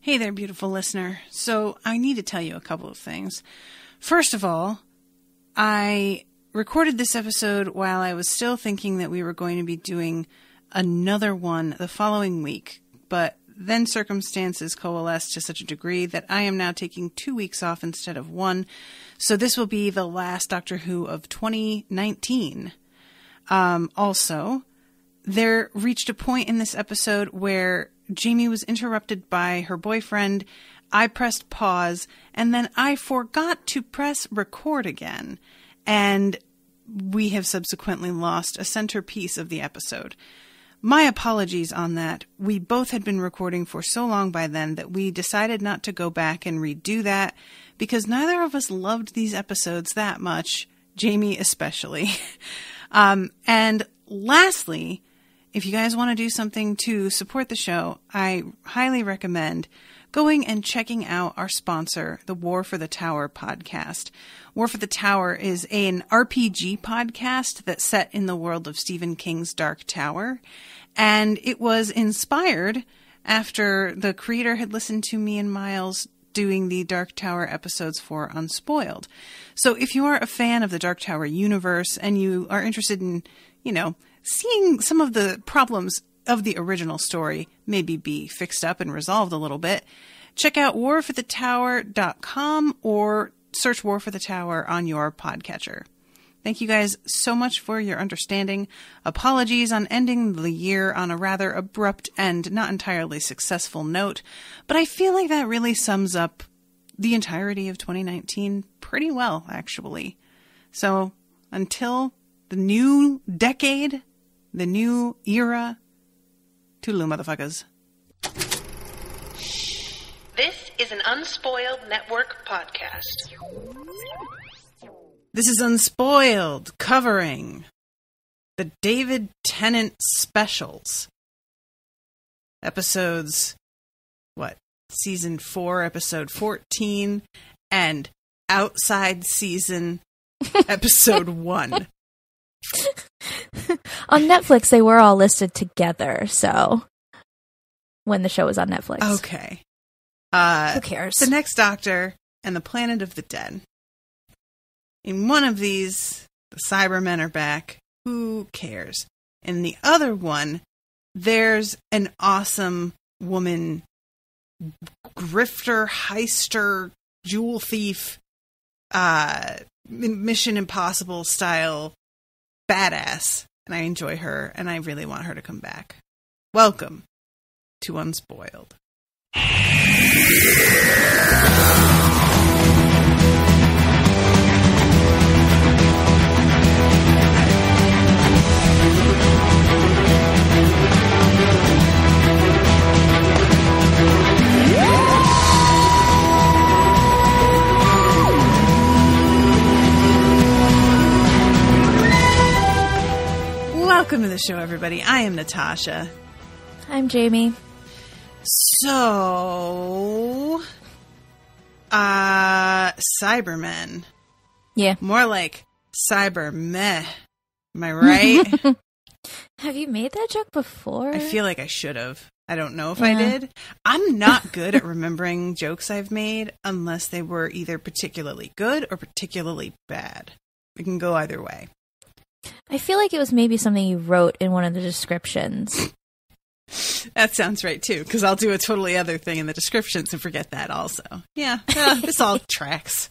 Hey there, beautiful listener. So I need to tell you a couple of things. First of all, I recorded this episode while I was still thinking that we were going to be doing another one the following week, but then circumstances coalesced to such a degree that I am now taking 2 weeks off instead of one. So this will be the last Doctor Who of 2019. Also, there reached a point in this episode where Jamie was interrupted by her boyfriend. I pressed pause, and then I forgot to press record again. And we have subsequently lost a centerpiece of the episode. My apologies on that. We both had been recording for so long by then that we decided not to go back and redo that because neither of us loved these episodes that much, Jamie especially. And lastly, if you guys want to do something to support the show, I highly recommend going and checking out our sponsor, the War for the Tower podcast. War for the Tower is an RPG podcast that's set in the world of Stephen King's Dark Tower. And it was inspired after the creator had listened to me and Miles doing the Dark Tower episodes for Unspoiled. So if you are a fan of the Dark Tower universe and you are interested in, seeing some of the problems of the original story maybe be fixed up and resolved a little bit, check out warforthetower.com or search War for the Tower on your podcatcher. Thank you guys so much for your understanding. Apologies on ending the year on a rather abrupt and not entirely successful note, but I feel like that really sums up the entirety of 2019 pretty well, actually. So until the new decade, the new era, toodaloo, motherfuckers. This is an Unspoiled Network podcast. This is Unspoiled, covering the David Tennant specials. Episodes, Season 4, Episode 14, and Outside Season, Episode 1. On Netflix, they were all listed together, so when the show was on Netflix. Okay. Who cares? The Next Doctor and the Planet of the Dead. In one of these, the Cybermen are back. Who cares? In the other one, there's an awesome woman, grifter, heister, jewel thief, Mission Impossible style badass. And I enjoy her, and I really want her to come back. Welcome to Unspoiled. Welcome to the show, everybody. I am Natasha. I'm Jamie. So, Cybermen. Yeah. More like Cybermeh. Am I right? Have you made that joke before? I feel like I should have. I don't know if I did. I'm not good at remembering jokes I've made unless they were either particularly good or particularly bad. It can go either way. I feel like it was maybe something you wrote in one of the descriptions. That sounds right, too, because I'll do a totally other thing in the descriptions and forget that also. Yeah, this all tracks.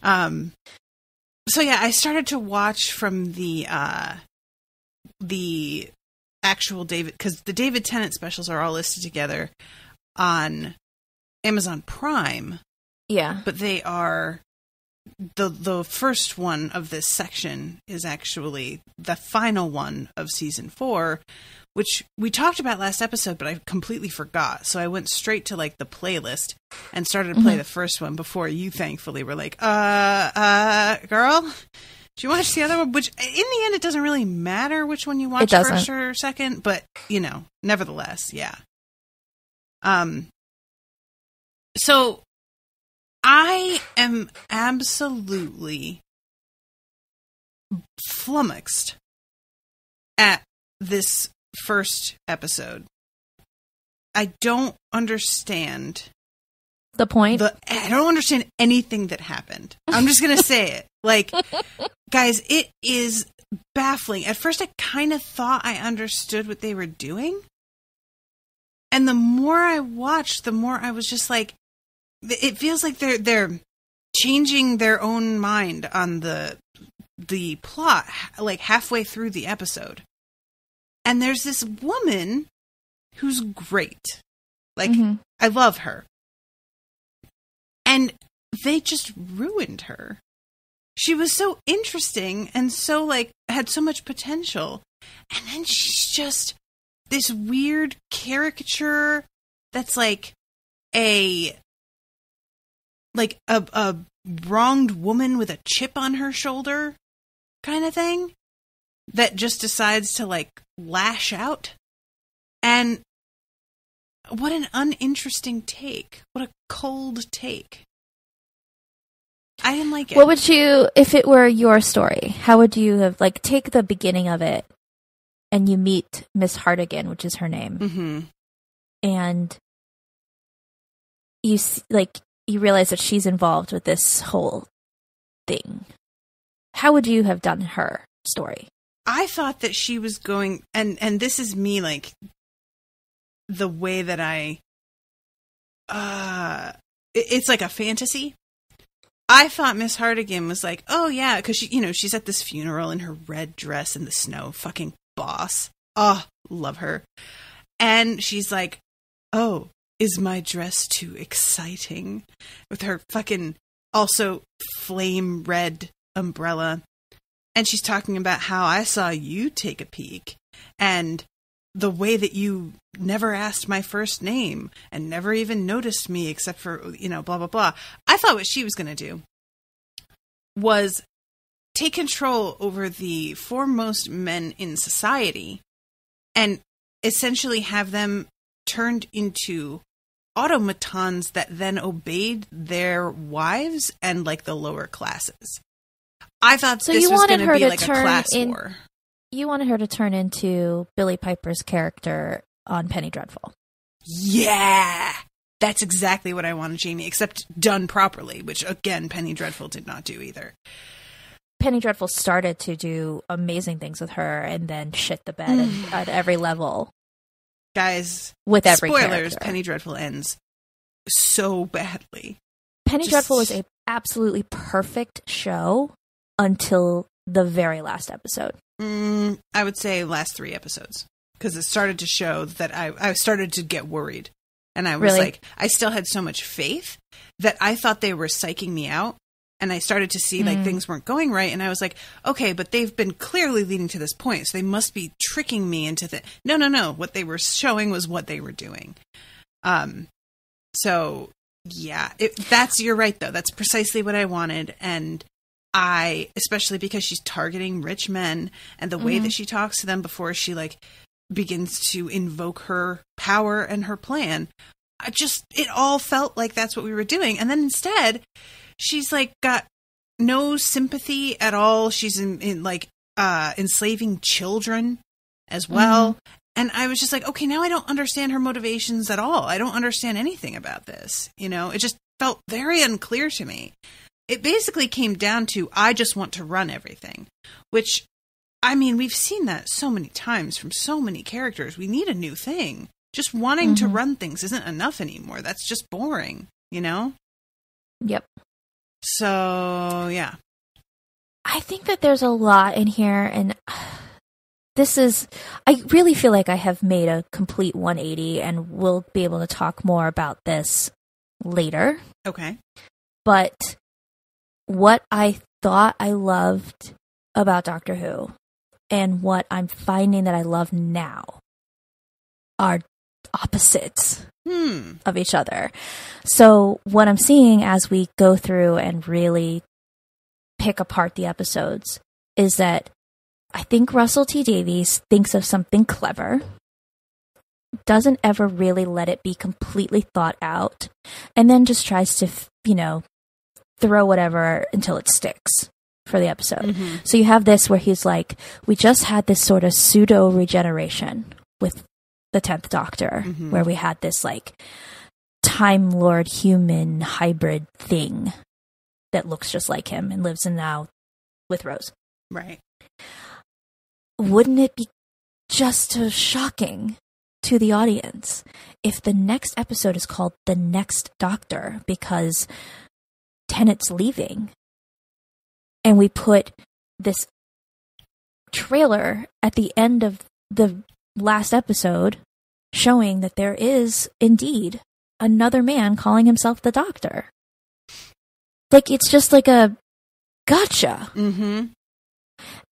So, yeah, I started to watch from the actual David, because the David Tennant specials are all listed together on Amazon Prime. Yeah. But they are... The first one of this section is actually the final one of season 4, which we talked about last episode, but I completely forgot. So I went straight to the playlist and started to play the first one before you thankfully were like, girl, did you watch the other one? Which in the end, it doesn't really matter which one you watch first or second, but nevertheless, yeah. So I am absolutely flummoxed at this first episode. I don't understand the point. I don't understand anything that happened. I'm just going to say it. Like, guys, it is baffling. At first, I kind of thought I understood what they were doing. And the more I watched, the more I was just like, it feels like they're changing their own mind on the plot, like halfway through the episode. And there's this woman who's great. Like, I love her. And they just ruined her. She was so interesting and so, like, had so much potential. And then she's just this weird caricature that's like a wronged woman with a chip on her shoulder kind of thing that just decides to, like, lash out. And what an uninteresting take. What a cold take. I didn't like it. What would you, if it were your story, how would you have, like, take the beginning of it and you meet Miss Hartigan, which is her name, and you, you realize that she's involved with this whole thing. How would you have done her story? I thought that she was going, and this is me, like, the way that it's like a fantasy. I thought Miss Hartigan was like, oh yeah, because she's at this funeral in her red dress in the snow, fucking boss. Oh, love her. And she's like, oh, is my dress too exciting? With her fucking also flame red umbrella. And she's talking about how I saw you take a peek and the way that you never asked my first name and never even noticed me except for, blah, blah, blah. I thought what she was going to do was take control over the foremost men in society and essentially have them turned into automatons that then obeyed their wives and, like, the lower classes. I thought this was going to be like a class war. You wanted her to turn into Billie Piper's character on Penny Dreadful. Yeah! That's exactly what I wanted, Jamie, except done properly, which, again, Penny Dreadful did not do either. Penny Dreadful started to do amazing things with her and then shit the bed at every level. Guys, with every spoilers, character. Penny Dreadful ends so badly. Penny Dreadful was a absolutely perfect show until the very last episode. I would say last 3 episodes, because it started to show that I started to get worried. And I was like, I still had so much faith that I thought they were psyching me out. And I started to see like things weren't going right. And I was like, okay, but they've been clearly leading to this point. So they must be tricking me into no. What they were showing was what they were doing. So yeah, you're right though. That's precisely what I wanted. And especially because she's targeting rich men and the way that she talks to them before she like begins to invoke her power and her plan. It all felt like that's what we were doing. And then instead she's like got no sympathy at all. She's enslaving children as well. And I was just like, okay, now I don't understand her motivations at all. I don't understand anything about this. It just felt very unclear to me. It basically came down to, I just want to run everything, which, I mean, we've seen that so many times from so many characters. We need a new thing. Just wanting to run things isn't enough anymore. That's just boring, Yep. So, yeah. I think that there's a lot in here, and I really feel like I have made a complete 180, and we'll be able to talk more about this later. Okay. But what I thought I loved about Doctor Who and what I'm finding that I love now are opposites of each other. So what I'm seeing as we go through and really pick apart the episodes is that I think Russell T Davies thinks of something clever, doesn't ever really let it be completely thought out, and then just tries to, throw whatever until it sticks for the episode. So you have this where he's like, we just had this sort of pseudo regeneration with the 10th Doctor, where we had this like Time Lord human hybrid thing that looks just like him and lives in now with Rose. Right. Wouldn't it be just as shocking to the audience if the next episode is called The Next Doctor because Tennant's leaving and we put this trailer at the end of the last episode showing that there is indeed another man calling himself the Doctor? Like, it's just like a gotcha.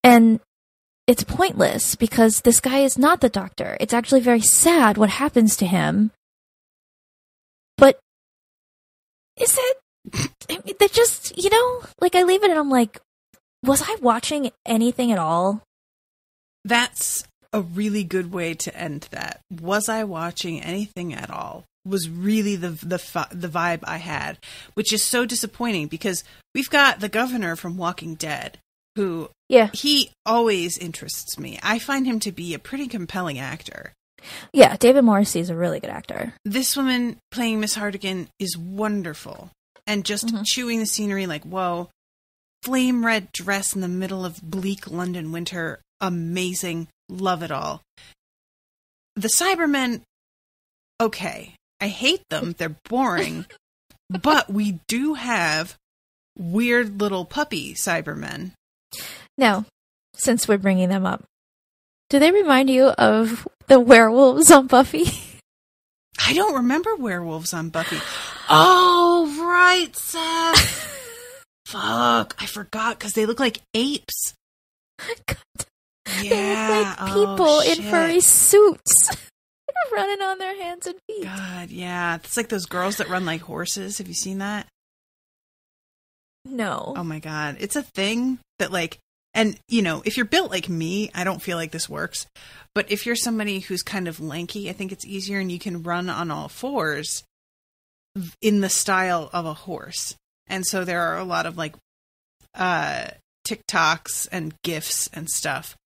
And it's pointless because this guy is not the Doctor. It's actually very sad what happens to him. But is it? I mean, they just, you know, like I leave it and I'm like, was I watching anything at all? That's a really good way to end that. Was I watching anything at all? Was really the vibe I had, which is so disappointing because we've got the governor from Walking Dead, who he always interests me. I find him to be a pretty compelling actor. Yeah, David Morrissey is a really good actor. This woman playing Miss Hartigan is wonderful, and just chewing the scenery like, whoa, flame red dress in the middle of bleak London winter, amazing, love it all. The Cybermen, okay. I hate them. They're boring. But we do have weird little puppy Cybermen. Now, since we're bringing them up, do they remind you of the werewolves on Buffy? I don't remember werewolves on Buffy. Oh, right, Seth. Fuck, I forgot because they look like apes. God. Yeah. They look like people in furry suits. Running on their hands and feet. God, yeah. It's like those girls that run like horses. Have you seen that? No. Oh my God. It's a thing that like, and you know, if you're built like me, I don't feel like this works. But if you're somebody who's kind of lanky, I think it's easier and you can run on all fours in the style of a horse. And so there are a lot of like TikToks and GIFs and stuff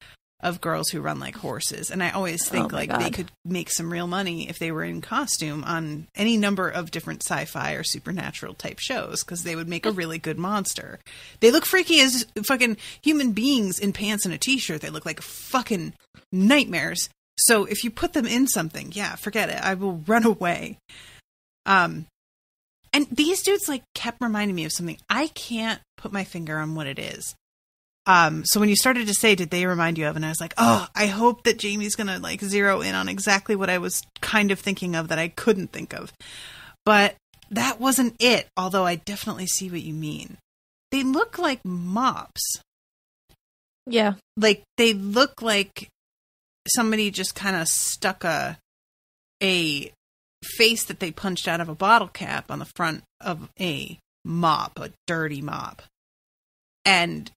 of girls who run like horses. And I always think they could make some real money if they were in costume on any number of different sci-fi or supernatural type shows, because they would make a really good monster. They look freaky as fucking human beings in pants and a t-shirt. They look like fucking nightmares. So if you put them in something, yeah, forget it. I will run away. And these dudes like kept reminding me of something. I can't put my finger on what it is. So when you started to say, did they remind you of? And I was like, oh, I hope that Jamie's going to like zero in on exactly what I was kind of thinking of that I couldn't think of. But that wasn't it. Although I definitely see what you mean. They look like mops. Yeah. Like they look like somebody just kind of stuck a face that they punched out of a bottle cap on the front of a mop, a dirty mop. And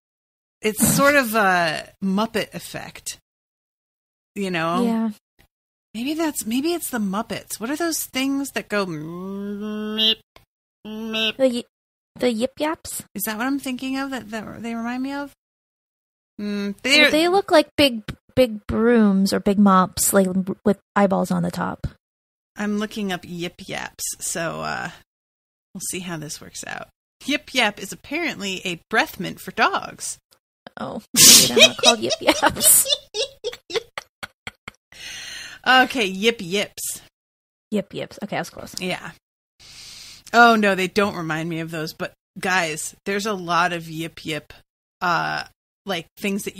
it's sort of a Muppet effect, you know? Yeah. Maybe it's the Muppets. What are those things that go meep, meep? The yip yaps? Is that what I'm thinking of that they remind me of? They look like big brooms or big mops, like with eyeballs on the top. I'm looking up yip yaps, so we'll see how this works out. Yip yap is apparently a breath mint for dogs. Oh, maybe they're not called yip yaps. Okay, yip yips. Yip yips. Okay, I was close. Yeah. Oh no, they don't remind me of those. But guys, there's a lot of yip yip, like things that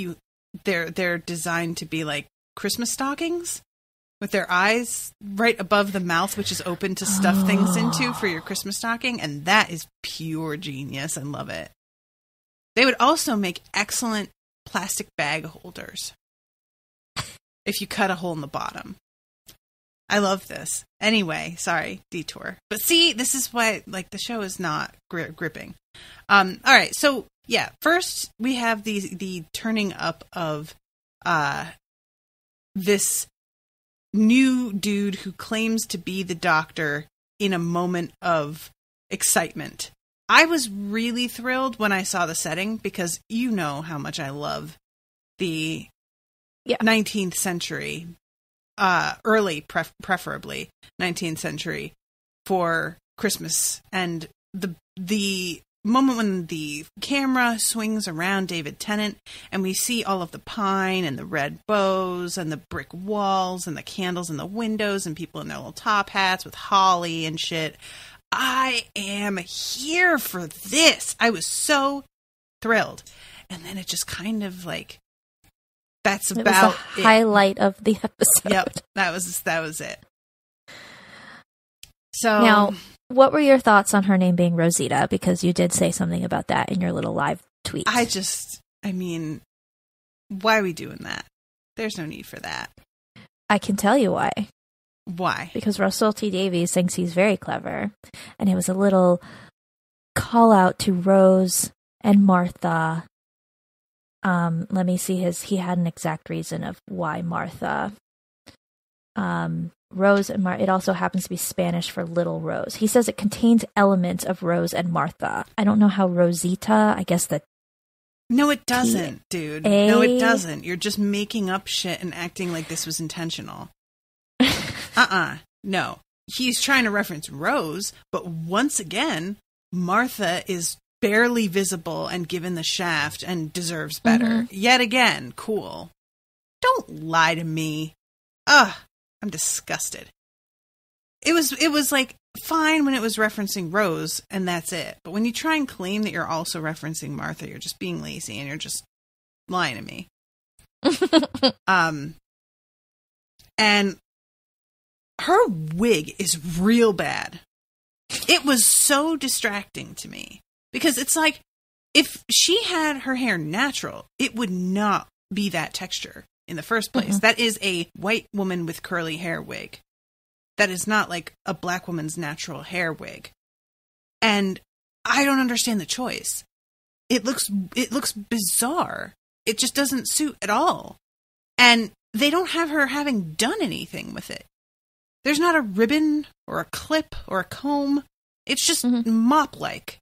they're designed to be like Christmas stockings with their eyes right above the mouth, which is open to stuff things into for your Christmas stocking, and that is pure genius. I love it. They would also make excellent plastic bag holders if you cut a hole in the bottom. I love this. Anyway, sorry, detour. But see, this is why like the show is not gripping. All right, so yeah, first we have the turning up of this new dude who claims to be the Doctor in a moment of excitement. I was really thrilled when I saw the setting because you know how much I love the 19th century early, preferably 19th century for Christmas. And the moment when the camera swings around David Tennant and we see all of the pine and the red bows and the brick walls and the candles in the windows and people in their little top hats with holly and shit, I am here for this. I was so thrilled. And then it just kind of like, that's about the highlight of the episode. Yep, that was it. So now, what were your thoughts on her name being Rosita? Because you did say something about that in your little live tweet. I mean, why are we doing that? There's no need for that. I can tell you why. Why? Because Russell T Davies thinks he's very clever. And it was a little call out to Rose and Martha. Let me see he had an exact reason of why Martha. Rose and Martha. It also happens to be Spanish for little Rose. He says it contains elements of Rose and Martha. I don't know how Rosita, I guess that. No, it doesn't, dude. No, it doesn't. You're just making up shit and acting like this was intentional. No. He's trying to reference Rose, but once again, Martha is barely visible and given the shaft and deserves better. Mm-hmm. Yet again, cool. Don't lie to me. Ugh, I'm disgusted. It was like fine when it was referencing Rose and that's it. But when you try and claim that you're also referencing Martha, you're just being lazy and you're just lying to me. And her wig is real bad. It was so distracting to me because it's like if she had her hair natural, it would not be that texture in the first place. Mm-hmm. That is a white woman with curly hair wig. That is not like a black woman's natural hair wig. And I don't understand the choice. It looks bizarre. It just doesn't suit at all. And they don't have her having done anything with it. There's not a ribbon or a clip or a comb. It's just mop-like.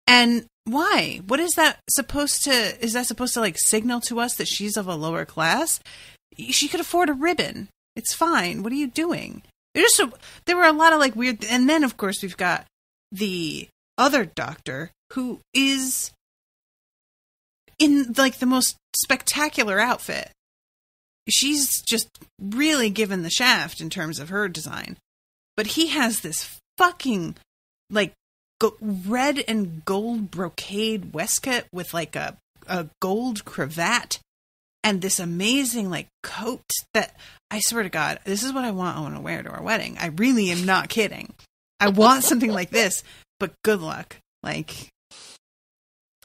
And why? What is that supposed to... Is that supposed to, like, signal to us that she's of a lower class? She could afford a ribbon. It's fine. What are you doing? There were a lot of, like, weird... And then, of course, we've got the other doctor who is in, like, the most spectacular outfit. She's just really given the shaft in terms of her design. But he has this fucking, like, red and gold brocade waistcoat with, like, a gold cravat and this amazing, like, coat that, I swear to God, this is what I want to wear to our wedding. I really am not kidding. I want something like this, but good luck. Like...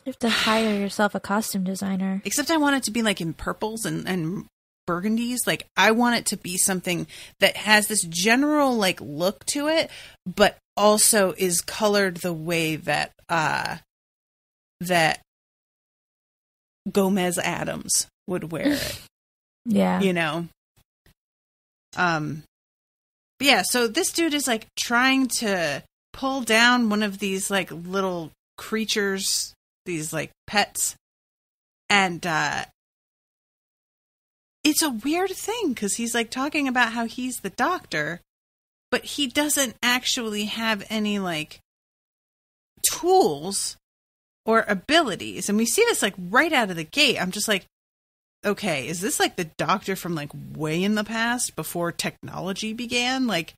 You have to hire yourself a costume designer. Except I want it to be, like, in purples and burgundies. Like, I want it to be something that has this general, like, look to it, but also is colored the way that that Gomez Adams would wear it. Yeah. You know? Yeah, so this dude is, like, trying to pull down one of these, like, little creatures, these, like, pets, and it's a weird thing because he's, like, talking about how he's the doctor, but he doesn't actually have any, like, tools or abilities. And we see this, like, right out of the gate. I'm just like, okay, is this, like, the doctor from, like, way in the past before technology began? Like,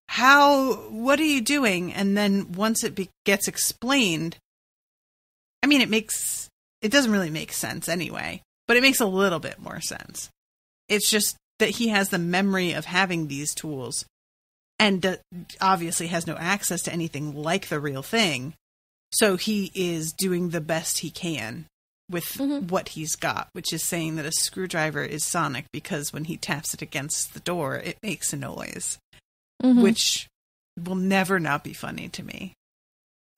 what are you doing? And then once it gets explained, I mean, it doesn't really make sense anyway, but it makes a little bit more sense. It's just that he has the memory of having these tools and obviously has no access to anything like the real thing. So he is doing the best he can with what he's got, which is saying that a screwdriver is sonic because when he taps it against the door, it makes a noise, which will never not be funny to me.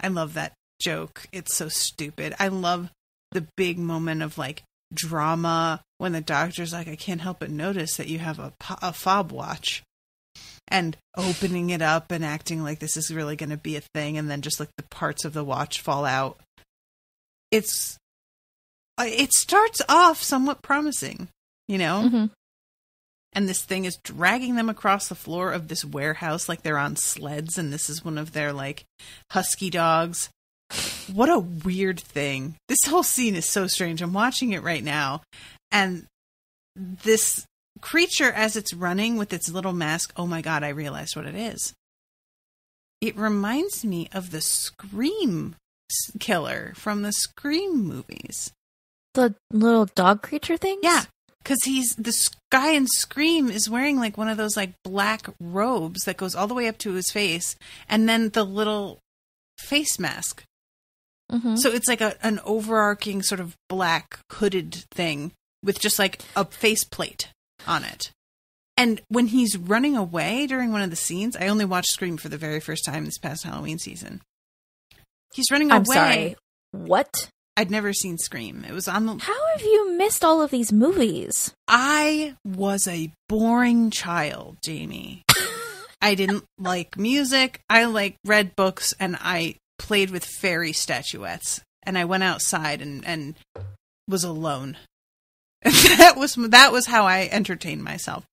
I love that joke. It's so stupid. I love the big moment of, like, drama when the doctor's like, I can't help but notice that you have a fob watch, and opening it up and acting like this is really going to be a thing, and then just, like, the parts of the watch fall out. It starts off somewhat promising, you know? and this thing is dragging them across the floor of this warehouse like they're on sleds, and this is one of their, like, husky dogs. What a weird thing. This whole scene is so strange. I'm watching it right now, and this creature, as it's running with its little mask, oh my god, I realized what it is. It reminds me of the Scream killer from the Scream movies. The little dog creature thing? Yeah, because this guy in Scream is wearing like one of those like black robes that goes all the way up to his face, and then the little face mask. Mm-hmm. So it's like an overarching sort of black hooded thing with just like a faceplate on it. And when he's running away during one of the scenes, I only watched Scream for the very first time this past Halloween season. He's running away. I'm sorry. What? I'd never seen Scream. It was on the... How have you missed all of these movies? I was a boring child, Jamie. I didn't like music. I like read books, and I played with fairy statuettes. And I went outside and was alone. That was how I entertained myself.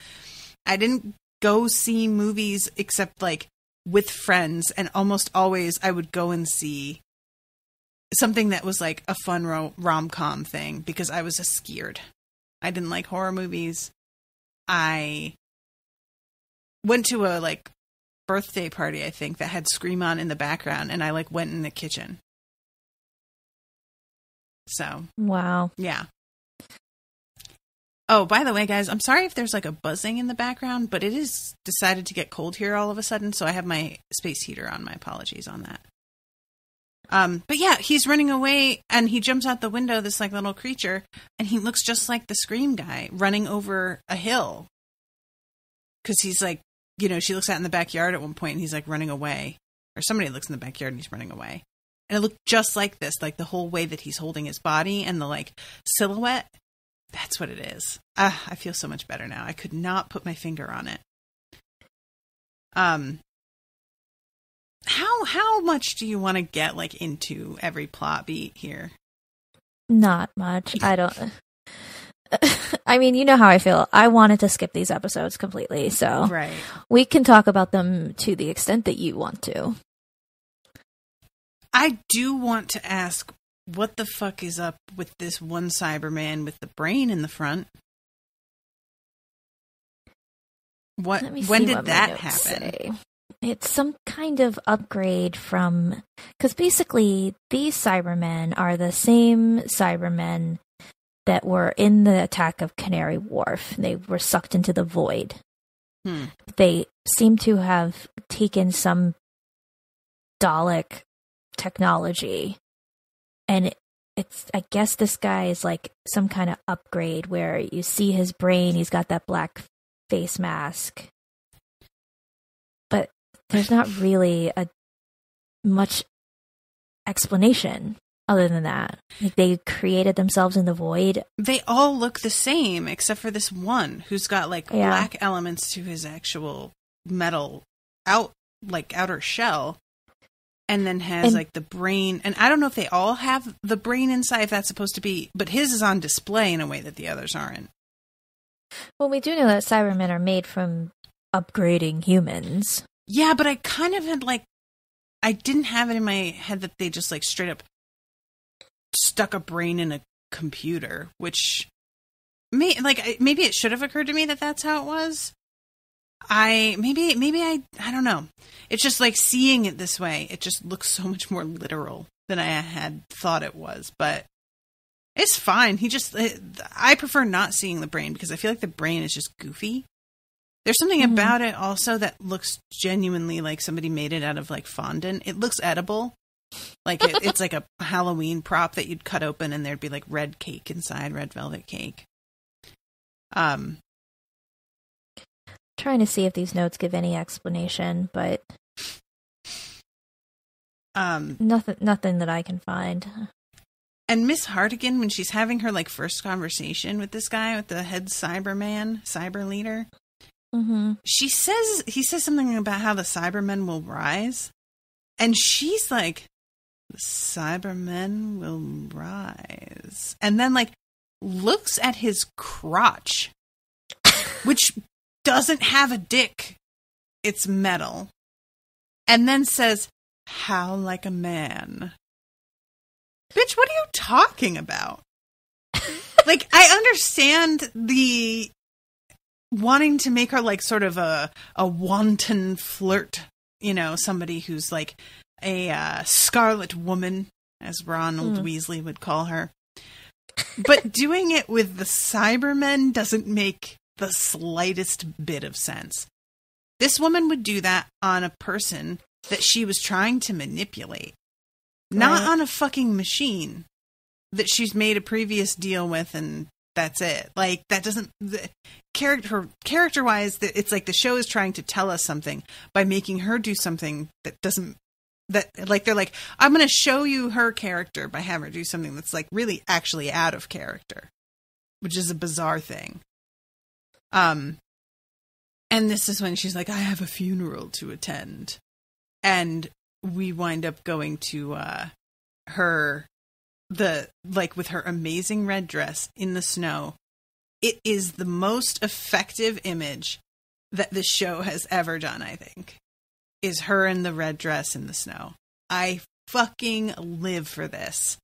I didn't go see movies except like with friends, and almost always I would go and see something that was like a fun rom-com thing because I was scared. I didn't like horror movies. I went to a like birthday party, I think, that had Scream on in the background, and I like went in the kitchen. So, wow. Yeah. Oh, by the way, guys, I'm sorry if there's like a buzzing in the background, but it is decided to get cold here all of a sudden, so I have my space heater on. My apologies on that. But yeah, he's running away, and he jumps out the window, this like little creature, and he looks just like the Scream guy running over a hill. Because he's like, you know, she looks out in the backyard at one point, and he's like running away. Or somebody looks in the backyard, and he's running away. And it looked just like this, like the whole way that he's holding his body and the like silhouette. That's what it is. I feel so much better now. I could not put my finger on it. How much do you want to get like into every plot beat here? Not much. I don't. I mean, you know how I feel. I wanted to skip these episodes completely, so right. We can talk about them to the extent that you want to. I do want to ask, what the fuck is up with this one Cyberman with the brain in the front? When did that happen? Say. It's some kind of upgrade from... Because basically, these Cybermen are the same Cybermen that were in the attack of Canary Wharf. They were sucked into the void. They seem to have taken some Dalek technology, and it's I guess this guy is like some kind of upgrade where you see his brain, he's got that black face mask, but there's not really much explanation other than that. Like, they created themselves in the void. They all look the same except for this one who's got like black elements to his actual metal outer shell. And then has like the brain, and I don't know if they all have the brain inside, if that's supposed to be, but his is on display in a way that the others aren't. Well, we do know that Cybermen are made from upgrading humans. Yeah, but I kind of had like, I didn't have it in my head that they just like straight up stuck a brain in a computer, which maybe it should have occurred to me that that's how it was. I don't know. It's just like seeing it this way. It just looks so much more literal than I had thought it was, but it's fine. I prefer not seeing the brain because I feel like the brain is just goofy. There's something about it also that looks genuinely like somebody made it out of like fondant. It looks edible. Like it's like a Halloween prop that you'd cut open and there'd be like red cake inside, red velvet cake. Trying to see if these notes give any explanation, but nothing that I can find. And Miss Hartigan, when she's having her like first conversation with this guy, with the head cyber leader, he says something about how the Cybermen will rise, and she's like, "The Cybermen will rise," and then like looks at his crotch, which doesn't have a dick. It's metal. And then says, "How like a man." Bitch, what are you talking about? Like, I understand the wanting to make her like sort of a wanton flirt, you know, somebody who's like a Scarlet Woman, as Ronald Weasley would call her. But doing it with the Cybermen doesn't make the slightest bit of sense. This woman would do that on a person that she was trying to manipulate. Not on a fucking machine that she's made a previous deal with and that's it. Like, that doesn't... Character-wise, it's like the show is trying to tell us something by making her do something that doesn't... That, like, they're like, I'm going to show you her character by having her do something that's, like, really actually out of character. Which is a bizarre thing. And this is when she's like, I have a funeral to attend. And we wind up going to her, with her amazing red dress in the snow. It is the most effective image that the show has ever done, I think, is her in the red dress in the snow. I fucking live for this.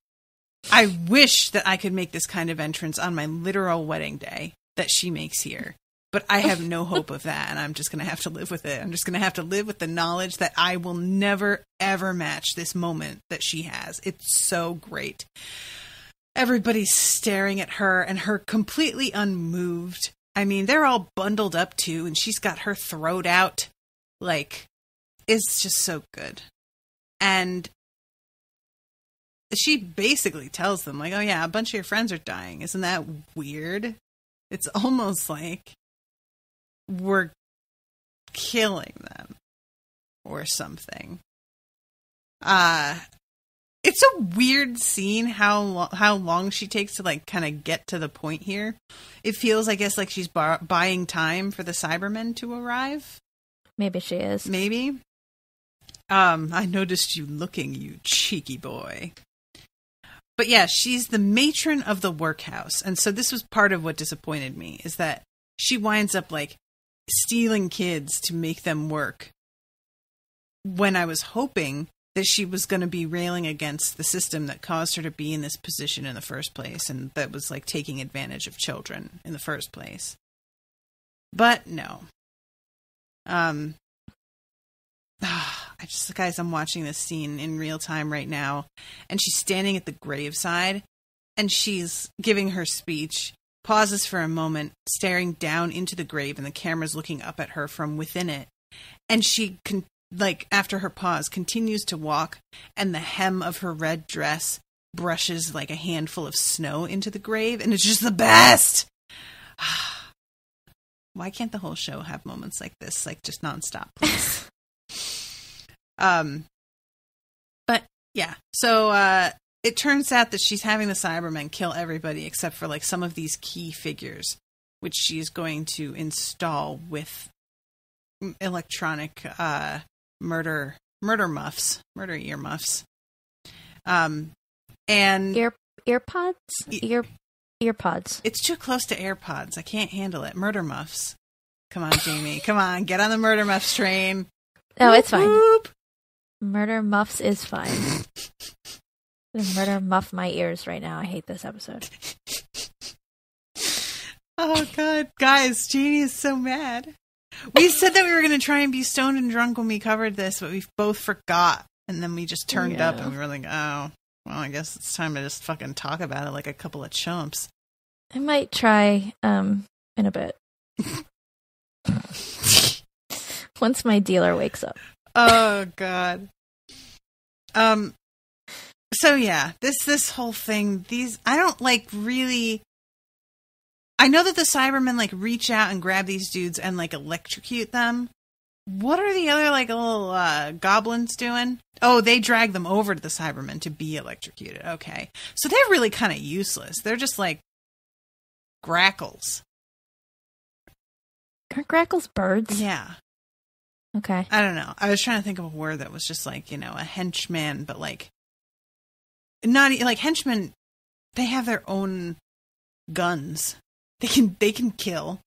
I wish that I could make this kind of entrance on my literal wedding day that she makes here. But I have no hope of that, and I'm just going to have to live with it. I'm just going to have to live with the knowledge that I will never, ever match this moment that she has. It's so great. Everybody's staring at her, and her completely unmoved. I mean, they're all bundled up, too, and she's got her throat out. Like, it's just so good. And she basically tells them, like, oh, yeah, a bunch of your friends are dying. Isn't that weird? It's almost like we're killing them or something. It's a weird scene how long she takes to like kind of get to the point here. It feels, I guess, like she's buying time for the Cybermen to arrive. Maybe she is. Maybe. I noticed you looking, you cheeky boy. But yeah, she's the matron of the workhouse. And so this was part of what disappointed me, is that she winds up like stealing kids to make them work, when I was hoping that she was going to be railing against the system that caused her to be in this position in the first place, and that was like taking advantage of children in the first place. But no. Guys, I'm watching this scene in real time right now, and she's standing at the graveside, and she's giving her speech, pauses for a moment, staring down into the grave, and the camera's looking up at her from within it. And she, after her pause, continues to walk, and the hem of her red dress brushes like a handful of snow into the grave, and it's just the best! Why can't the whole show have moments like this, like just nonstop, please? But yeah, so, it turns out that she's having the Cybermen kill everybody except for like some of these key figures, which she's going to install with electronic, murder ear muffs. And earpods? Earpods. It's too close to AirPods. I can't handle it. Murder muffs. Come on, Jamie. Come on, get on the murder muffs train. No, whoop, it's fine. Whoop. Murder muffs is fine. Murder muff my ears right now. I hate this episode. Oh, God. Guys, Jamie is so mad. We said that we were going to try and be stoned and drunk when we covered this, but we both forgot. And then we just turned up and we were like, oh, well, I guess it's time to just fucking talk about it like a couple of chumps. I might try in a bit. Once my dealer wakes up. Oh, God. So yeah, this whole thing, I don't like really, I know that the Cybermen like reach out and grab these dudes and like electrocute them. What are the other like little goblins doing? Oh, they drag them over to the Cybermen to be electrocuted. Okay. So they're really kind of useless. They're just like grackles. Aren't grackles birds? Yeah. Okay. I don't know. I was trying to think of a word that was just like, a henchman, but like, not like henchmen. They have their own guns. They can kill.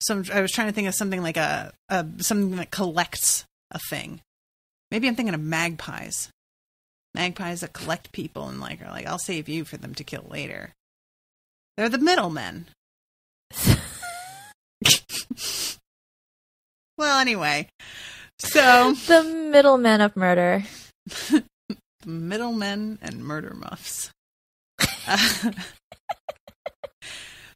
I was trying to think of something like a something that collects a thing. Maybe I'm thinking of magpies. Magpies that collect people and are like, I'll save you for them to kill later. They're the middlemen. Well, anyway. So the middlemen of murder. The middlemen and murder muffs.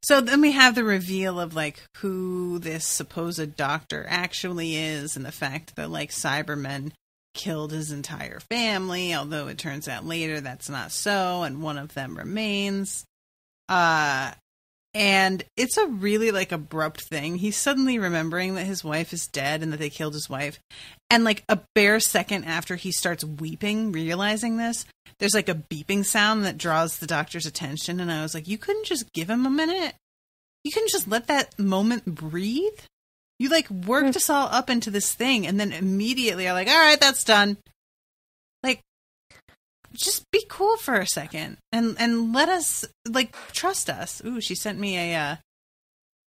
So then we have the reveal of who this supposed doctor actually is, and the fact that Cybermen killed his entire family, although it turns out later that's not so, and one of them remains. And it's a really abrupt thing. He's suddenly remembering that his wife is dead and that they killed his wife. And a bare second after he starts weeping, realizing this, there's a beeping sound that draws the doctor's attention. And I was like, you couldn't just give him a minute? You couldn't just let that moment breathe? You worked us all up into this thing and then immediately are like, all right, that's done. Just be cool for a second and let us trust us. Ooh, she sent me a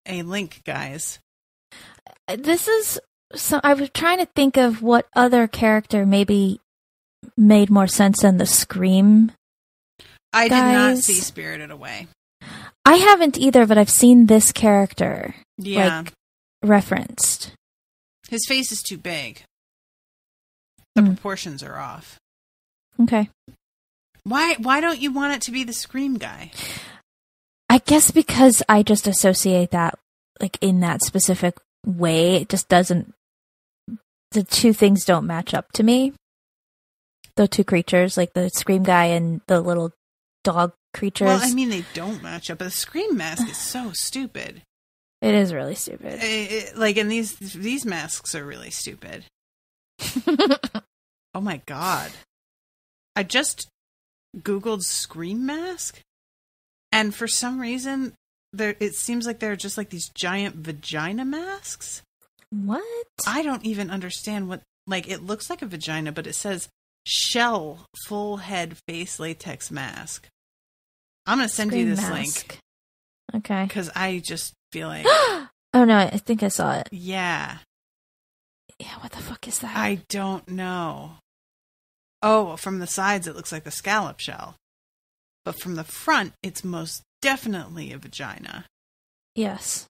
link, guys. This is I was trying to think of what other character maybe made more sense than the Scream. I did not see Spirited Away. I haven't either, but I've seen this character referenced. His face is too big. The proportions are off. Okay. Why don't you want it to be the Scream guy? I guess because I just associate that in that specific way. It just doesn't. The two things don't match up to me. The two creatures, the Scream guy and the little dog creatures. Well, I mean, they don't match up. But the Scream mask is so stupid. It is really stupid. And these masks are really stupid. Oh my god. I just Googled Scream mask, and for some reason, it seems like they're just these giant vagina masks. What? I don't even understand what, it looks like a vagina, but it says shell full head face latex mask. I'm going to send you this link. Okay. Because I just feel like... Oh no, I think I saw it. Yeah. Yeah, what the fuck is that? I don't know. Oh, from the sides, it looks like a scallop shell. But from the front, it's most definitely a vagina. Yes.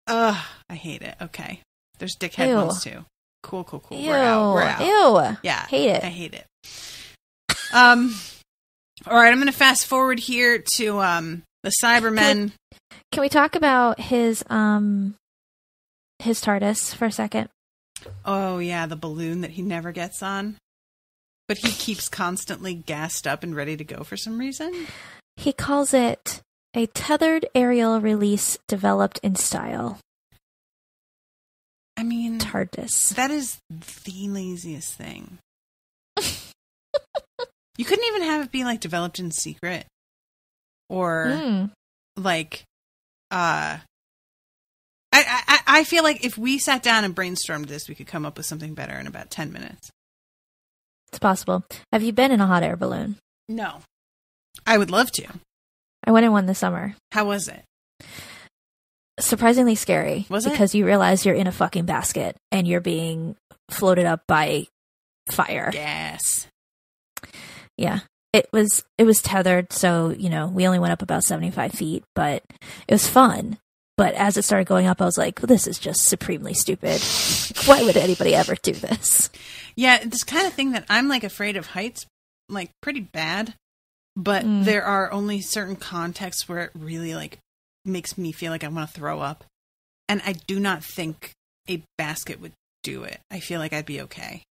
Ugh, I hate it. Okay. There's dickhead ones, too. Cool. Ew. We're out. Ew. Yeah. Hate it. I hate it. All right, I'm going to fast forward here to the Cybermen. Can we talk about his TARDIS for a second? Oh, yeah, the balloon that he never gets on. But he keeps constantly gassed up and ready to go for some reason. He calls it a tethered aerial release developed in style. I mean... TARDIS. That is the laziest thing. You couldn't even have it be developed in secret. Or I feel like if we sat down and brainstormed this, we could come up with something better in about 10 minutes. It's possible. Have you been in a hot air balloon? No. I would love to. I went in one this summer. How was it? Surprisingly scary. Was it? Because you realize you're in a fucking basket and you're being floated up by fire. Yes. Yeah. It was tethered, so, we only went up about 75 feet, but it was fun. But as it started going up, I was like, this is just supremely stupid. Why would anybody ever do this? Yeah, this kind of thing that I'm afraid of heights, pretty bad. But there are only certain contexts where it really makes me feel like I want to throw up. And I do not think a basket would do it. I feel like I'd be okay.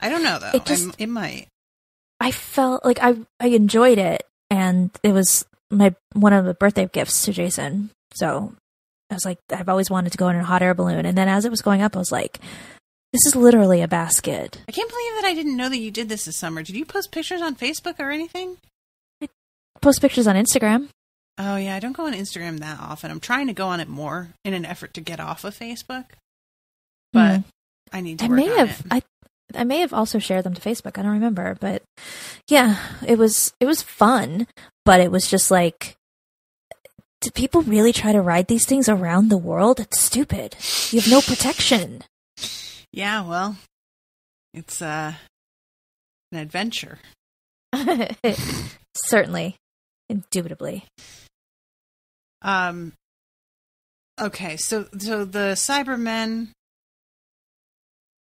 I don't know though. It might. I felt like I enjoyed it, and it was one of the birthday gifts to Jason. So I was like, I've always wanted to go in a hot air balloon. And then as it was going up, I was like, this is literally a basket. I can't believe that I didn't know that you did this summer. Did you post pictures on Facebook or anything? I post pictures on Instagram. Oh, yeah. I don't go on Instagram that often. I'm trying to go on it more in an effort to get off of Facebook. But I need to work on it. I may have also shared them to Facebook. I don't remember. But yeah, it was fun. But it was just do people really try to ride these things around the world? It's stupid. You have no protection. Yeah, well, it's an adventure. Certainly. Indubitably. Okay, so the Cybermen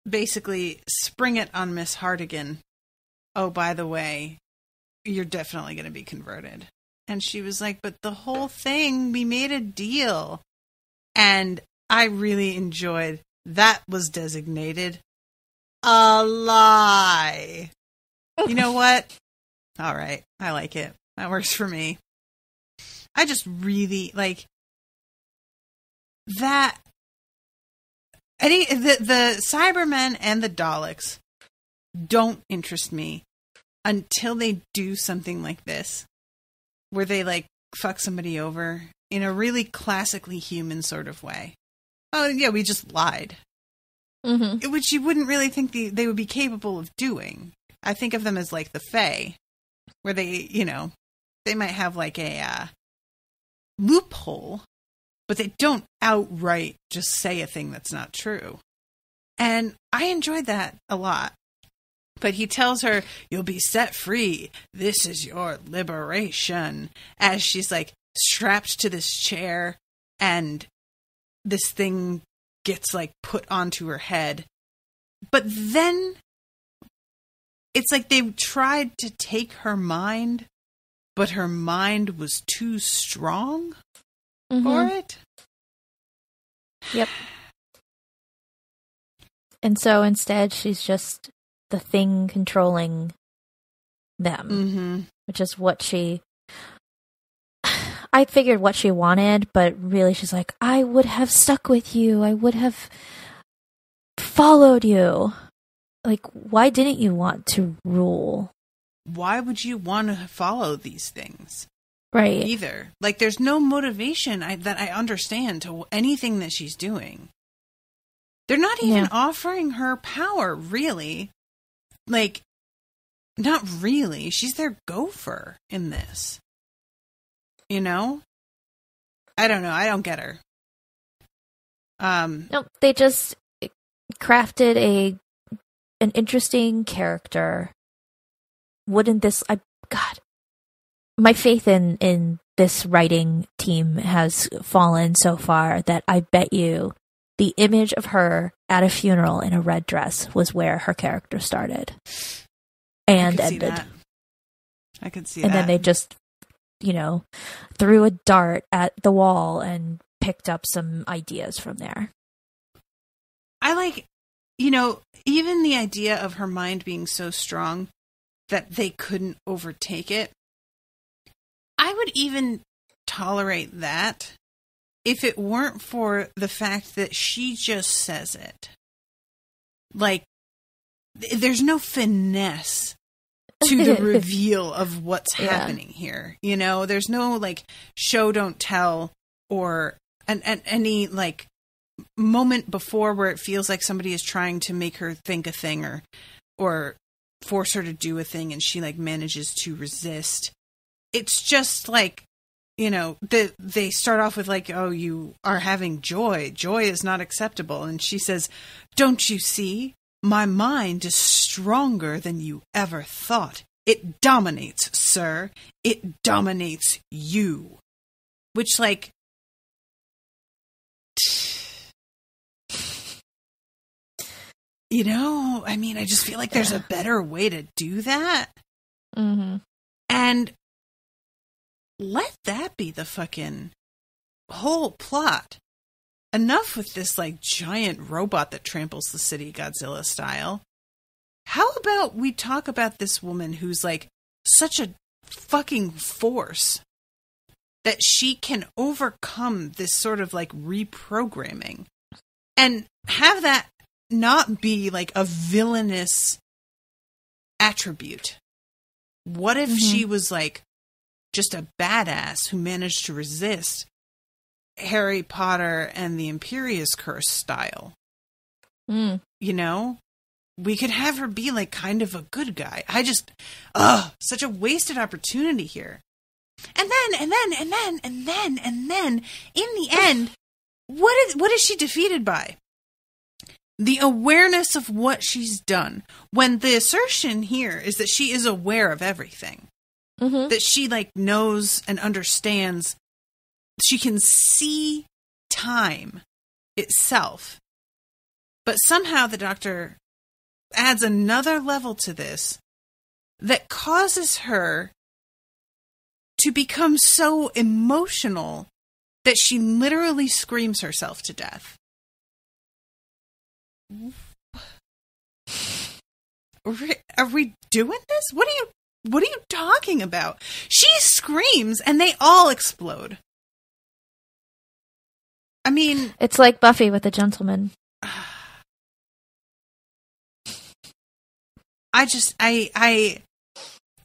basically spring it on Miss Hartigan. Oh, by the way, you're definitely going to be converted. And she was like, but the whole thing, we made a deal. And I really enjoyed that was designated a lie. You know what? All right. I like it. That works for me. I just really like that. The Cybermen and the Daleks don't interest me until they do something like this, where they like fuck somebody over in a really classically human sort of way. Oh yeah, we just lied. Mm-hmm. Which you wouldn't really think they would be capable of doing. I think of them as like the Fae, where they, they might have like a loophole, but they don't outright just say a thing that's not true. And I enjoyed that a lot. But he tells her, you'll be set free. This is your liberation. As she's like strapped to this chair and this thing gets like put onto her head. But then it's like they tried to take her mind, but her mind was too strong for it. Yep. And so instead, she's just the thing controlling them, which is what I figured what she wanted, but really she's like, I would have stuck with you. I would have followed you. Like, why didn't you want to rule? Why would you want to follow these things? Right. Either. Like, there's no motivation that I understand to anything that she's doing. They're not even offering her power, really. Like, not really. She's their gopher in this. I don't know. I don't get her. Nope. They just crafted an interesting character. Wouldn't this... God. My faith in this writing team has fallen so far that I bet you the image of her at a funeral in a red dress was where her character started and ended. I could see that. And then they just, threw a dart at the wall and picked up some ideas from there. I like, even the idea of her mind being so strong that they couldn't overtake it. I would even tolerate that if it weren't for the fact that she just says it. Like, there's no finesse to the reveal of what's happening here. There's no, like, show, don't tell, or any, like, moment before where it feels like somebody is trying to make her think a thing or force her to do a thing and she, like, manages to resist. It's just, like, they start off with like, oh, you are having joy. Joy is not acceptable. And she says, don't you see? My mind is stronger than you ever thought. It dominates, sir. It dominates you. Which, like, I just feel like there's a better way to do that. Mm-hmm. And let that be the fucking whole plot. Enough with this, like, giant robot that tramples the city Godzilla style. How about we talk about this woman who's, like, such a fucking force that she can overcome this sort of, like, reprogramming and have that not be, like, a villainous attribute. What if she was, like, just a badass who managed to resist Harry Potter and the Imperious Curse style? We could have her be like kind of a good guy. Such a wasted opportunity here. And then, in the end, what is she defeated by? The awareness of what she's done. When the assertion here is that she is aware of everything. Mm-hmm. That she, like, knows and understands. She can see time itself. But somehow the Doctor adds another level to this that causes her to become so emotional that she literally screams herself to death. Are we doing this? What are you talking about? She screams and they all explode. I mean, it's like Buffy with the gentleman. I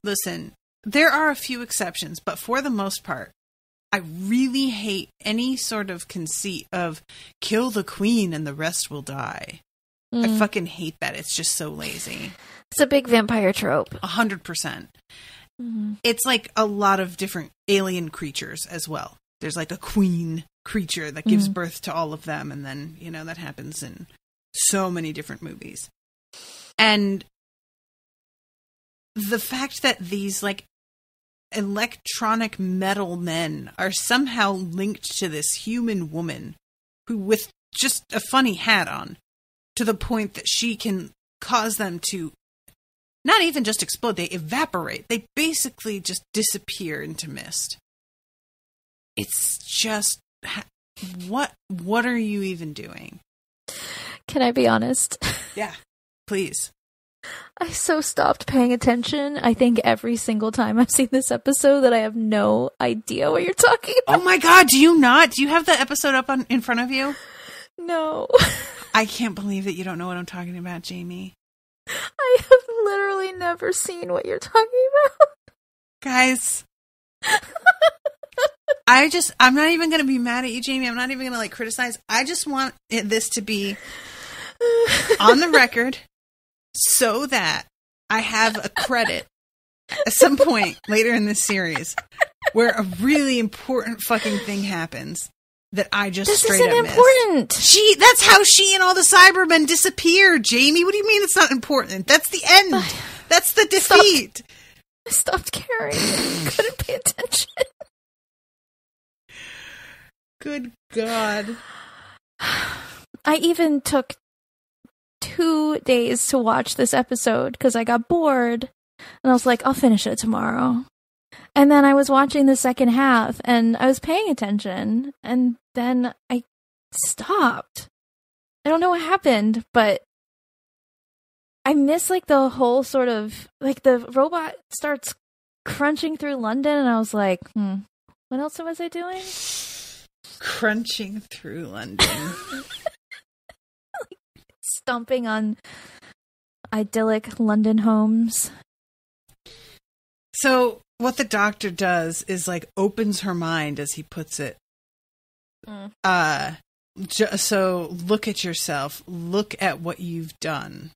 listen, there are a few exceptions, but for the most part, I really hate any sort of conceit of kill the queen and the rest will die. I fucking hate that. It's just so lazy. It's a big vampire trope. 100%. Mm-hmm. It's like a lot of different alien creatures as well. There's like a queen creature that gives birth to all of them. And then, you know, that happens in so many different movies. And the fact that these like electronic metal men are somehow linked to this human woman who, with just a funny hat on, to the point that she can cause them to not even just explode, they evaporate. They basically just disappear into mist. It's just, what are you even doing? Can I be honest? Yeah, please. I so stopped paying attention. I think every single time I've seen this episode that I have no idea what you're talking about. Oh my God, do you not? Do you have the episode up in front of you? No. I can't believe that you don't know what I'm talking about, Jamie. I have literally never seen what you're talking about. Guys. I'm not even going to be mad at you, Jamie. I'm not even going to like criticize. I just want this to be on the record so that I have a credit at some point later in this series where a really important fucking thing happens that I just this straight isn't up important. Missed. That's how she and all the Cybermen disappear, Jamie. What do you mean it's not important? That's the end. That's the defeat. I stopped caring. I couldn't pay attention. Good God. I even took 2 days to watch this episode because I got bored. And I was like, I'll finish it tomorrow. And then I was watching the second half and I was paying attention. And then I stopped. I don't know what happened, but I miss like the whole sort of, like the robot starts crunching through London and I was like, what else was I doing? Crunching through London. Like, stomping on idyllic London homes. So what the Doctor does is like opens her mind, as he puts it. So look at yourself. Look at what you've done.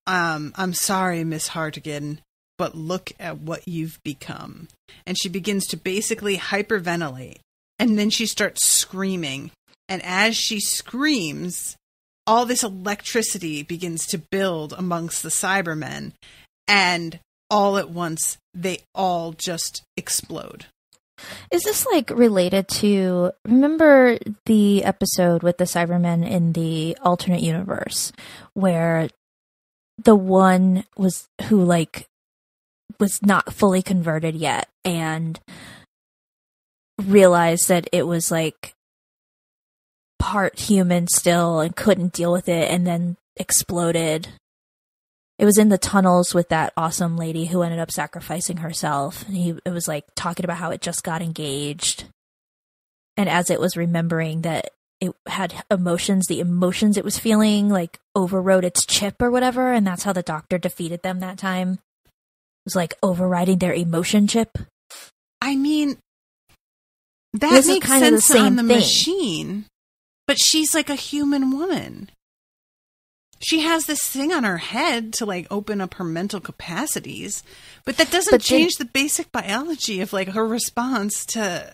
I'm sorry, Miss Hartigan, but look at what you've become. And she begins to basically hyperventilate. And then she starts screaming. And as she screams, all this electricity begins to build amongst the Cybermen. And all at once, they all just explode. Is this like related to, remember the episode with the Cybermen in the alternate universe where the one was who like was not fully converted yet and realized that it was like part human still and couldn't deal with it and then exploded? It was in the tunnels with that awesome lady who ended up sacrificing herself. And it was like talking about how it just got engaged. And as it was remembering that it had emotions, the emotions it was feeling like overrode its chip or whatever. And that's how the Doctor defeated them that time. It was like overriding their emotion chip. I mean, that makes sense on the machine, but she's like a human woman. she has this thing on her head to like open up her mental capacities, but that doesn't change the basic biology of like her response to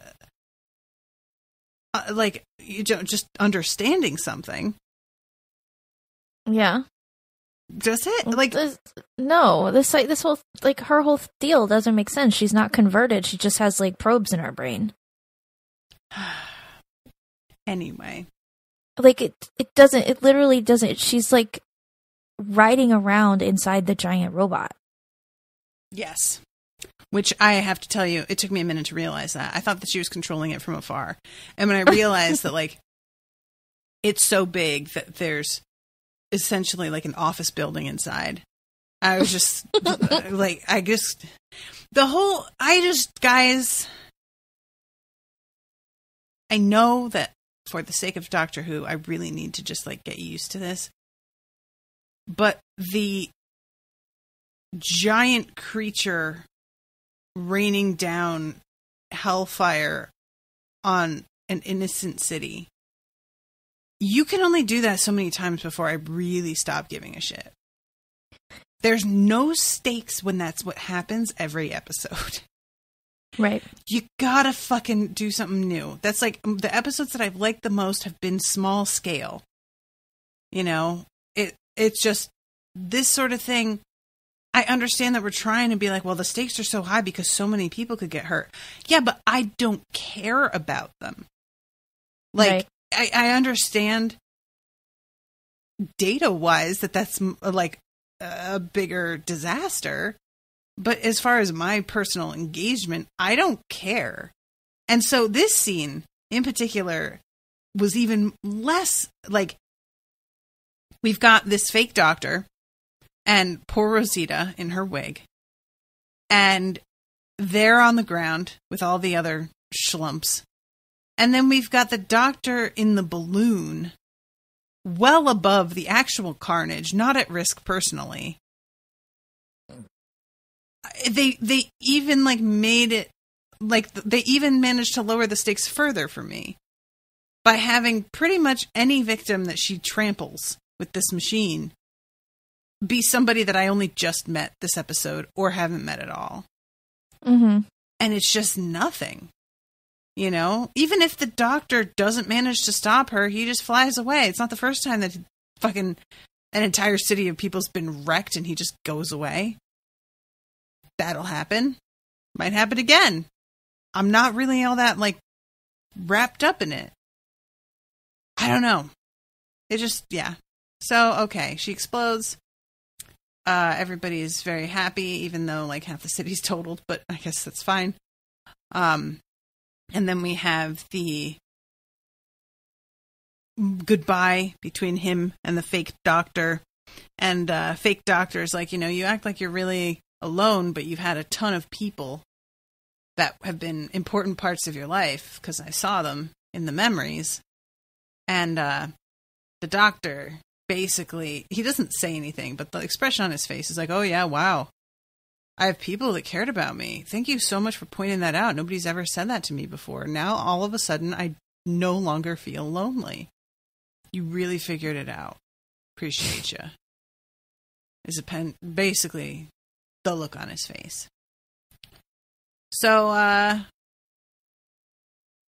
like you don't just understanding something. Yeah. Does it? Like no, this whole like her whole deal doesn't make sense. She's not converted. She just has like probes in her brain. Anyway. Like it literally doesn't. She's like riding around inside the giant robot. Yes. Which I have to tell you, it took me a minute to realize that. I thought that she was controlling it from afar. And when I realized that like it's so big that there's essentially like an office building inside, I was just like, guys, I know that for the sake of Doctor Who, I really need to just like get used to this. But the giant creature raining down hellfire on an innocent city, you can only do that so many times before I really stop giving a shit. There's no stakes when that's what happens every episode. Right. You gotta fucking do something new. That's like the episodes that I've liked the most have been small scale. You know, it's just this sort of thing. I understand that we're trying to be like, well, the stakes are so high because so many people could get hurt. Yeah, but I don't care about them. Like, right. I understand data-wise that's like a bigger disaster. But as far as my personal engagement, I don't care. And so this scene in particular was even less like, we've got this fake doctor and poor Rosita in her wig, and they're on the ground with all the other schlumps. And then we've got the doctor in the balloon, well above the actual carnage, not at risk personally. They even like made it like they even managed to lower the stakes further for me by having pretty much any victim that she tramples with this machine be somebody that I only just met this episode or haven't met at all. Mm-hmm. And it's just nothing. You know, even if the doctor doesn't manage to stop her, he just flies away. It's not the first time that fucking an entire city of people's been wrecked and he just goes away. That'll happen. Might happen again. I'm not really all that, like, wrapped up in it. I don't know. It just, yeah. So, okay, she explodes. Everybody's very happy, even though, like, half the city's totaled, but I guess that's fine. And then we have the goodbye between him and the fake doctor. And fake doctor's like, you know, you act like you're really alone, but you've had a ton of people that have been important parts of your life because I saw them in the memories. And the doctor basically, he doesn't say anything, but the expression on his face is like, oh yeah, wow. I have people that cared about me. Thank you so much for pointing that out. Nobody's ever said that to me before. Now, all of a sudden, I no longer feel lonely. You really figured it out. Appreciate you. Is basically the look on his face. So,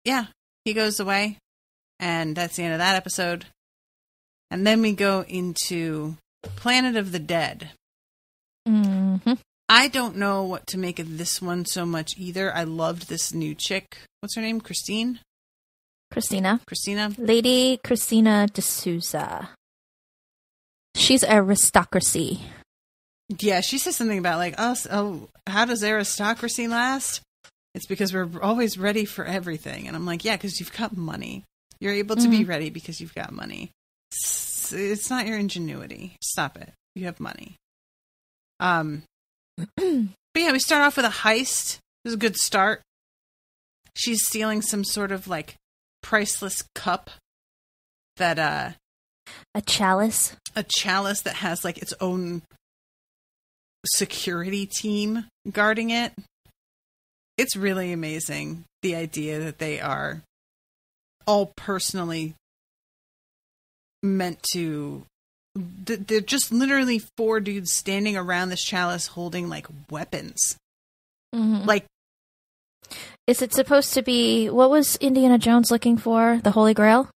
yeah, he goes away, and that's the end of that episode. And then we go into Planet of the Dead. Mm-hmm. I don't know what to make of this one so much either. I loved this new chick. What's her name? Christina? Lady Christina D'Souza. She's aristocracy. Yeah, she says something about like us. Oh, how does aristocracy last? It's because we're always ready for everything. And I'm like, yeah, because you've got money. You're able to be ready because you've got money. It's not your ingenuity. Stop it. You have money. But yeah, we start off with a heist. It was a good start. She's stealing some sort of like priceless cup that a chalice that has like its own security team guarding it. It's really amazing, the idea that they are all personally meant to they're just literally 4 dudes standing around this chalice holding like weapons. Mm-hmm. Like, is it supposed to be, what was Indiana Jones looking for? The Holy Grail?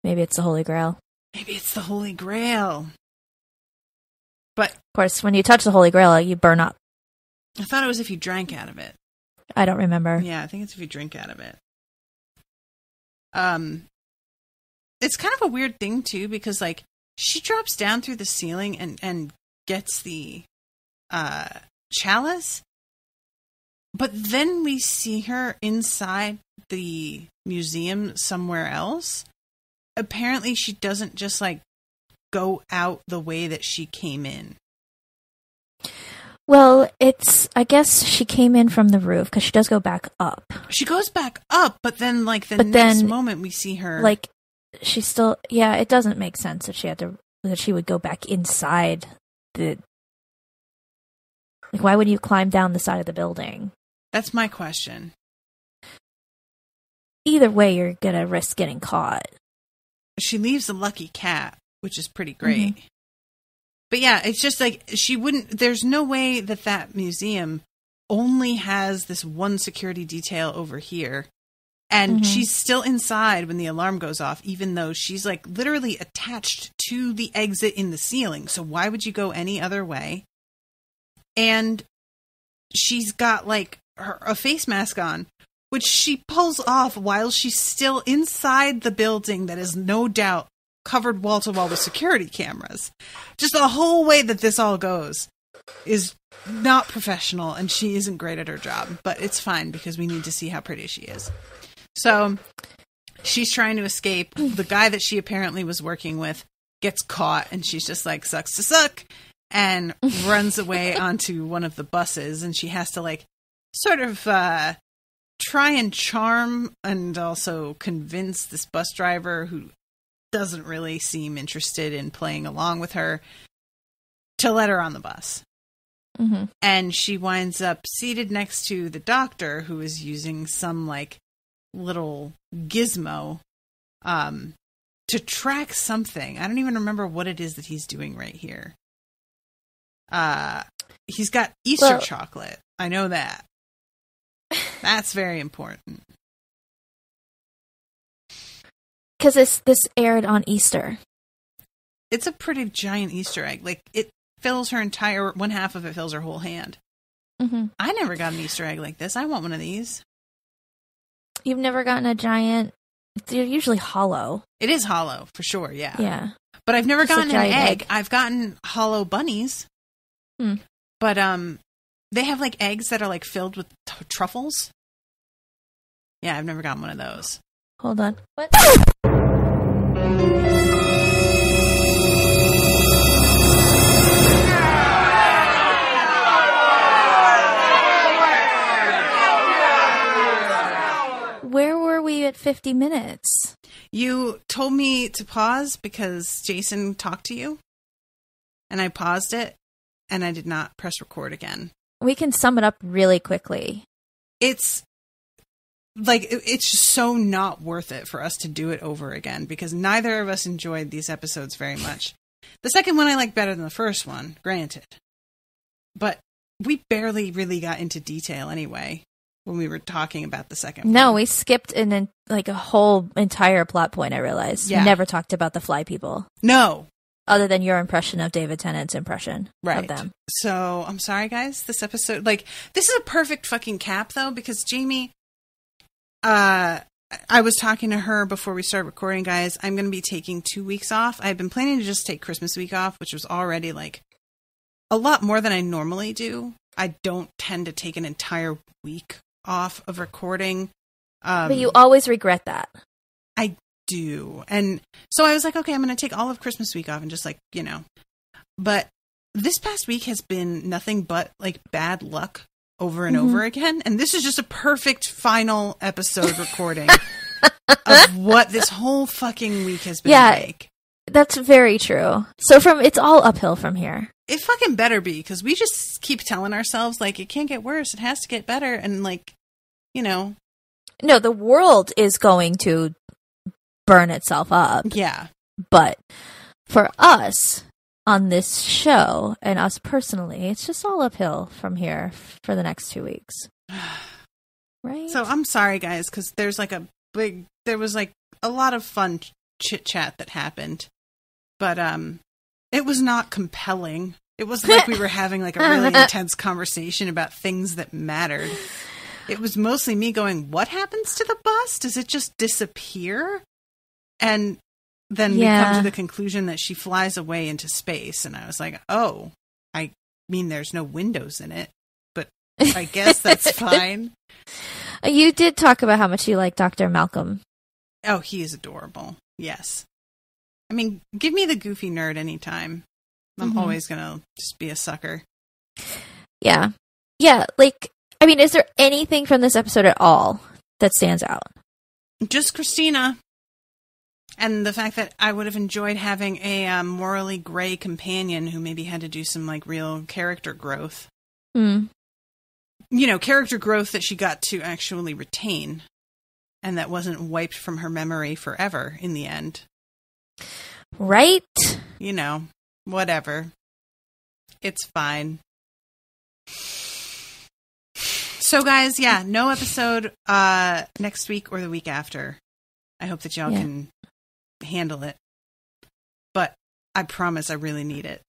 Maybe it's the Holy Grail. Maybe it's the Holy Grail. But of course, when you touch the Holy Grail, you burn up. I thought it was if you drank out of it. I don't remember. Yeah, I think it's if you drink out of it. It's kind of a weird thing too, because like she drops down through the ceiling and gets the chalice, but then we see her inside the museum somewhere else. Apparently, she doesn't just like go out the way that she came in. Well, I guess she came in from the roof, because she does go back up. She goes back up, but then like the next moment we see her, like, she's still, yeah, it doesn't make sense that she would go back inside the, like, why would you climb down the side of the building? That's my question. Either way, you're gonna risk getting caught. She leaves a lucky cat, which is pretty great. Mm-hmm. But yeah, it's just like there's no way that museum only has this one security detail over here. And mm-hmm. she's still inside when the alarm goes off, even though she's like literally attached to the exit in the ceiling. So why would you go any other way? And she's got like a face mask on, which she pulls off while she's still inside the building that is no doubt covered wall to wall with security cameras. Just the whole way that this all goes is not professional, and she isn't great at her job, but it's fine because we need to see how pretty she is. So she's trying to escape. The guy that she apparently was working with gets caught, and she's just like, sucks to suck, and runs away onto one of the buses, and she has to like sort of try and charm and also convince this bus driver who doesn't really seem interested in playing along with her to let her on the bus. Mm-hmm. And she winds up seated next to the doctor, who is using some like little gizmo to track something. I don't even remember what it is that he's doing right here. He's got Easter chocolate. I know that. That's very important. Because this aired on Easter. It's a pretty giant Easter egg. Like, it fills her entire, one half of it fills her whole hand. Mm-hmm. I never got an Easter egg like this. I want one of these. You've never gotten a giant, they're usually hollow. It is hollow, for sure, yeah. Yeah. But I've never gotten an egg. I've gotten hollow bunnies. But they have like eggs that are like filled with truffles. Yeah, I've never gotten one of those. Hold on. What? Where were we at 50 minutes? You told me to pause because Jason talked to you. And I paused it. And I did not press record again. We can sum it up really quickly. It's like, it's just so not worth it for us to do it over again because neither of us enjoyed these episodes very much. The second one I like better than the first one, granted. But we barely really got into detail anyway when we were talking about the second one. No, we skipped like a whole entire plot point, I realized. Yeah. We never talked about the fly people. No. Other than your impression of David Tennant's impression of them. So, I'm sorry, guys. This episode, like, this is a perfect fucking cap, though, because Jamie, I was talking to her before we started recording, guys. I'm going to be taking 2 weeks off. I've been planning to just take Christmas week off, which was already, like, a lot more than I normally do. I don't tend to take an entire week off of recording. But you always regret that. I do. And so I was like, okay, I'm going to take all of Christmas week off and just like, you know, but this past week has been nothing but like bad luck over and over again. And this is just a perfect final episode recording of what this whole fucking week has been like. That's very true. So it's all uphill from here. It fucking better be, because we just keep telling ourselves like, it can't get worse. It has to get better. And like, you know. No, the world is going to burn itself up. Yeah. But for us, on this show and us personally, it's just all uphill from here for the next 2 weeks. Right? So I'm sorry, guys, because there was like a lot of fun chit chat that happened, but it was not compelling. It wasn't like we were having like a really intense conversation about things that mattered. It was mostly me going, what happens to the bus? Does it just disappear? And then we come to the conclusion that she flies away into space. And I was like, oh, I mean, there's no windows in it, but I guess that's fine. You did talk about how much you like Dr. Malcolm. Oh, he is adorable. Yes. I mean, give me the goofy nerd anytime. I'm always going to just be a sucker. Yeah. Yeah, like, I mean, is there anything from this episode at all that stands out? Just Christina. And the fact that I would have enjoyed having a morally gray companion who maybe had to do some, like, real character growth. Mm. You know, character growth that she got to actually retain. And that wasn't wiped from her memory forever in the end. Right? You know, whatever. It's fine. So, guys, yeah, no episode next week or the week after. I hope that y'all can handle it. But I promise I really need it.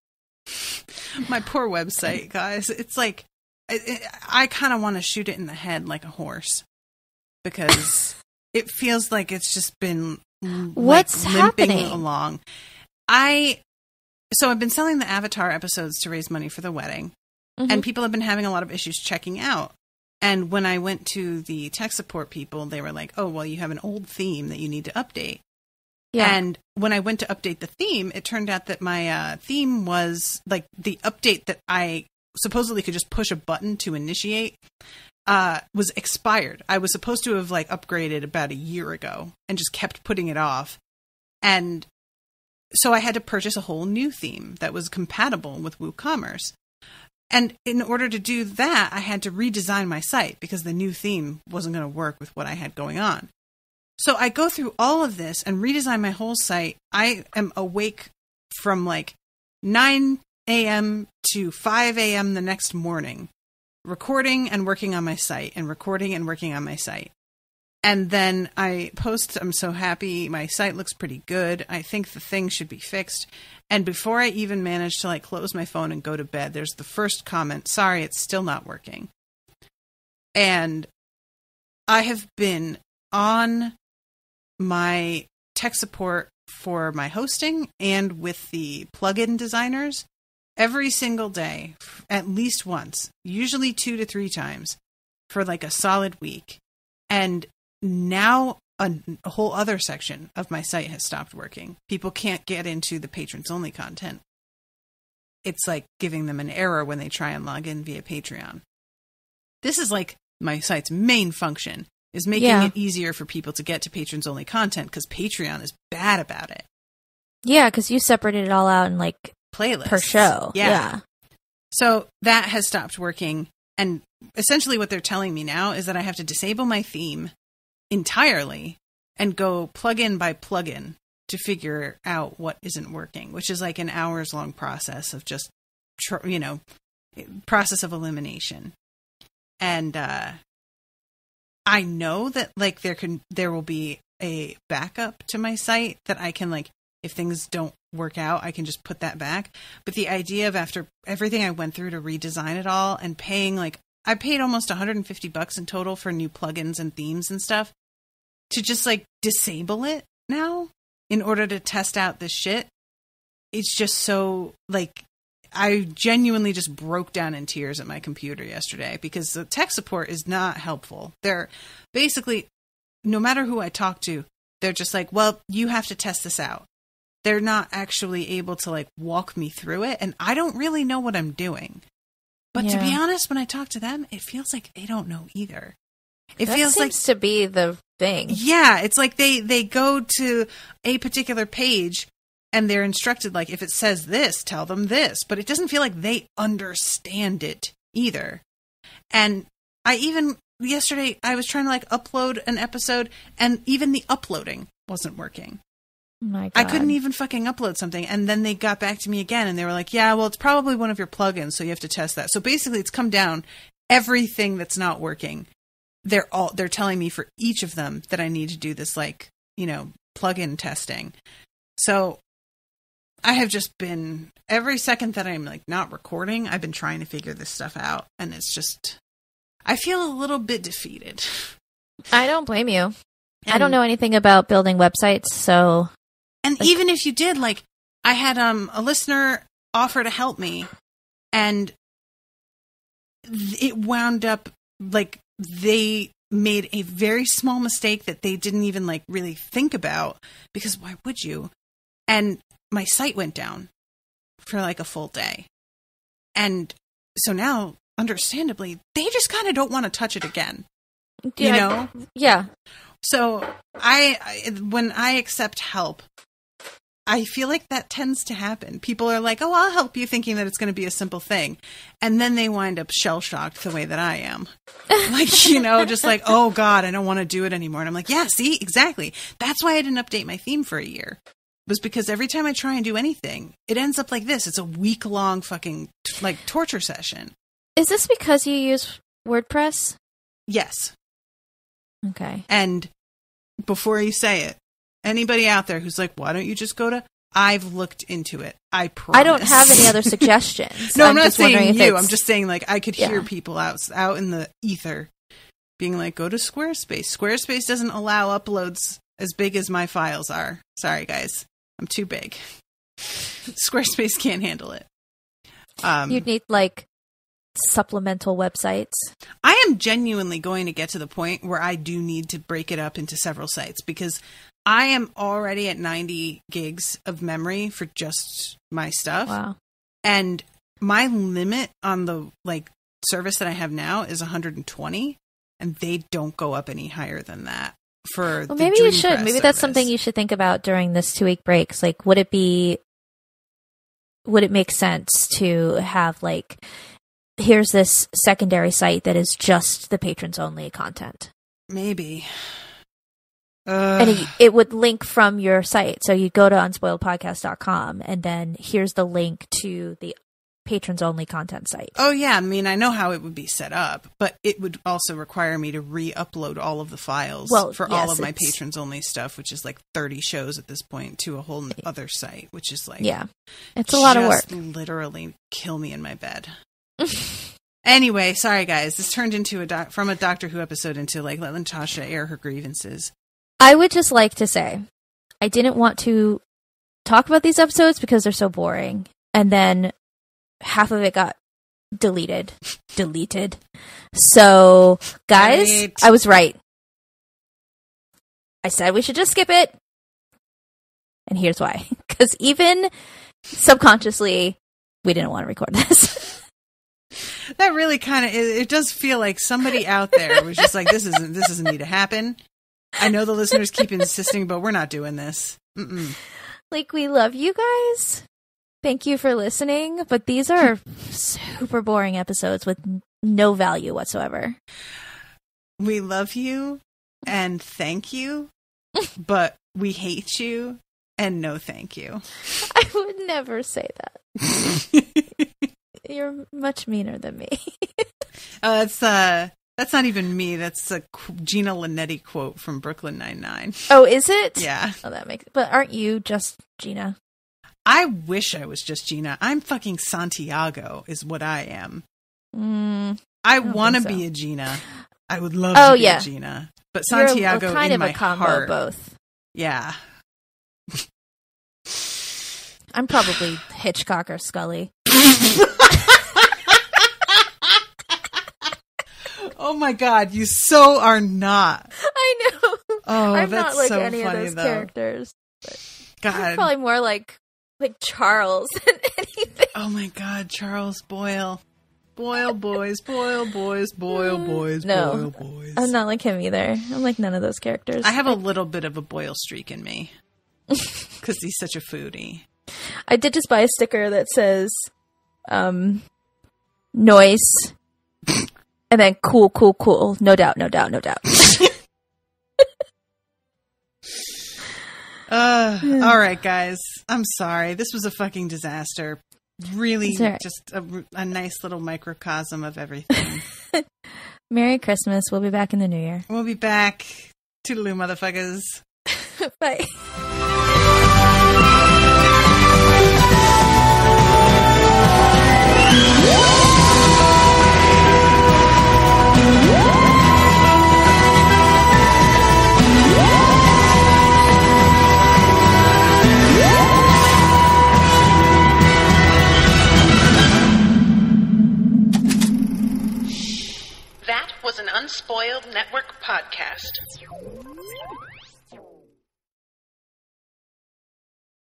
My poor website, guys. It's like, I kind of want to shoot it in the head like a horse. Because it feels like it's just been What's limping happening? along. So I've been selling the Avatar episodes to raise money for the wedding. And people have been having a lot of issues checking out. And when I went to the tech support people, they were like, oh, well, you have an old theme that you need to update. Yeah. And when I went to update the theme, it turned out that my theme was like the update that I supposedly could just push a button to initiate was expired. I was supposed to have like upgraded about a year ago and just kept putting it off. And so I had to purchase a whole new theme that was compatible with WooCommerce. And in order to do that, I had to redesign my site because the new theme wasn't going to work with what I had going on. So I go through all of this and redesign my whole site. I am awake from like 9 a.m. to 5 a.m. the next morning, recording and working on my site and recording and working on my site. And then I post, I'm so happy. My site looks pretty good. I think the thing should be fixed. And before I even manage to like close my phone and go to bed, there's the first comment, sorry, it's still not working. And I have been on my tech support for my hosting and with the plugin designers every single day, at least once, usually 2 to 3 times for like a solid week. And now a whole other section of my site has stopped working. People can't get into the patrons only content. It's like giving them an error when they try and log in via Patreon. This is like my site's main function, is making it easier for people to get to patrons only content because Patreon is bad about it. Yeah, because you separated it all out in like playlists per show. Yeah. So that has stopped working. And essentially what they're telling me now is that I have to disable my theme entirely and go plugin by plugin to figure out what isn't working, which is like an hours long process of just, process of elimination. And I know that like there will be a backup to my site that I can like, if things don't work out, I can just put that back. But the idea of after everything I went through to redesign it all and paying like, I paid almost $150 in total for new plugins and themes and stuff to just like disable it now in order to test out this shit. It's just so like, I genuinely just broke down in tears at my computer yesterday because the tech support is not helpful. They're basically, no matter who I talk to, they're just like, well, you have to test this out. They're not actually able to like walk me through it. And I don't really know what I'm doing. But to be honest, when I talk to them, it feels like they don't know either. It feels like to be the thing. Yeah, it's like they go to a particular page and they're instructed, like, if it says this, tell them this. But it doesn't feel like they understand it either. And yesterday, I was trying to like upload an episode and even the uploading wasn't working. My God. I couldn't even fucking upload something. And then they got back to me again and they were like, yeah, well, it's probably one of your plugins, so you have to test that. So basically it's come down. Everything that's not working, they're telling me for each of them that I need to do this, like, plugin testing. So I have just been, every second that I'm like not recording, I've been trying to figure this stuff out. And it's just, I feel a little bit defeated. I don't blame you. I don't know anything about building websites, so. And even if you did, like, I had a listener offer to help me, and it wound up, like, they made a very small mistake that they didn't even, like, really think about, because why would you? And my site went down for, like, a full day. And so now, understandably, they just kind of don't want to touch it again. Yeah. Yeah. So when I accept help, I feel like that tends to happen. People are like, oh, I'll help you, thinking that it's going to be a simple thing. And then they wind up shell-shocked the way that I am. Like, just like, oh, God, I don't want to do it anymore. And I'm like, yeah, see, exactly. That's why I didn't update my theme for a year. It was because every time I try and do anything, it ends up like this. It's a week-long fucking, like, torture session. Is this because you use WordPress? Yes. Okay. And before you say it, anybody out there who's like, why don't you just go to... I've looked into it. I promise. I don't have any other suggestions. No, I'm not saying you. I'm just saying, like, I could Yeah. hear people out in the ether being like, go to Squarespace. Squarespace doesn't allow uploads as big as my files are. Sorry, guys. I'm too big. Squarespace can't handle it. You'd need, like, supplemental websites. I am genuinely going to get to the point where I do need to break it up into several sites, because I am already at 90 gigs of memory for just my stuff. Wow. And my limit on the, like, service that I have now is 120, and they don't go up any higher than that for Well, the maybe you Dreampress should. Maybe that's service. something you should think about during this 2-week breaks. Like, would it make sense to have, like, here's this secondary site that is just the patrons only content? Maybe. And it would link from your site. So you go to unspoiledpodcast.com and then here's the link to the patrons only content site. Oh, yeah. I mean, I know how it would be set up, but it would also require me to re-upload all of the files for all of my patrons only stuff, which is like 30 shows at this point, to a whole other site, which is like... Yeah. It's a lot of work. Literally kill me in my bed. Anyway, sorry, guys. This turned into from a Doctor Who episode into, like, let Natasha air her grievances. I would just like to say, I didn't want to talk about these episodes because they're so boring. And then half of it got deleted. So, guys, Right. I was right. I said we should just skip it. And here's why. Because even subconsciously, we didn't want to record this. That really kind of, it does feel like somebody out there was just like, this doesn't need to happen. I know the listeners keep insisting, but we're not doing this. Mm-mm. Like, we love you guys. Thank you for listening. But these are super boring episodes with no value whatsoever. We love you and thank you, but we hate you and no thank you. I would never say that. You're much meaner than me. That's not even me. That's a Gina Linetti quote from Brooklyn Nine-Nine. Oh, is it? Yeah. Oh, that makes. But aren't you just Gina? I wish I was just Gina. I'm fucking Santiago, is what I am. I want to be a Gina. I would love to be a Gina, but Santiago You're kind in of my a combo heart. both. Yeah. I'm probably Hitchcock or Scully. Oh my God, you so are not. I know. Oh, I'm that's not like so any funny, of those though. characters. God. I'm probably more like Charles than anything. Oh my God, Charles Boyle. Boyle boys, Boyle boys, Boyle boys, No, Boyle boys. I'm not like him either. I'm like none of those characters. I have a little bit of a Boyle streak in me. Because he's such a foodie. I did just buy a sticker that says, noise, and then cool. No doubt. All right, guys. I'm sorry. This was a fucking disaster. Really, right. just a nice little microcosm of everything. Merry Christmas. We'll be back in the new year. We'll be back. Toodaloo, motherfuckers. Bye. That was an Unspoiled Network podcast.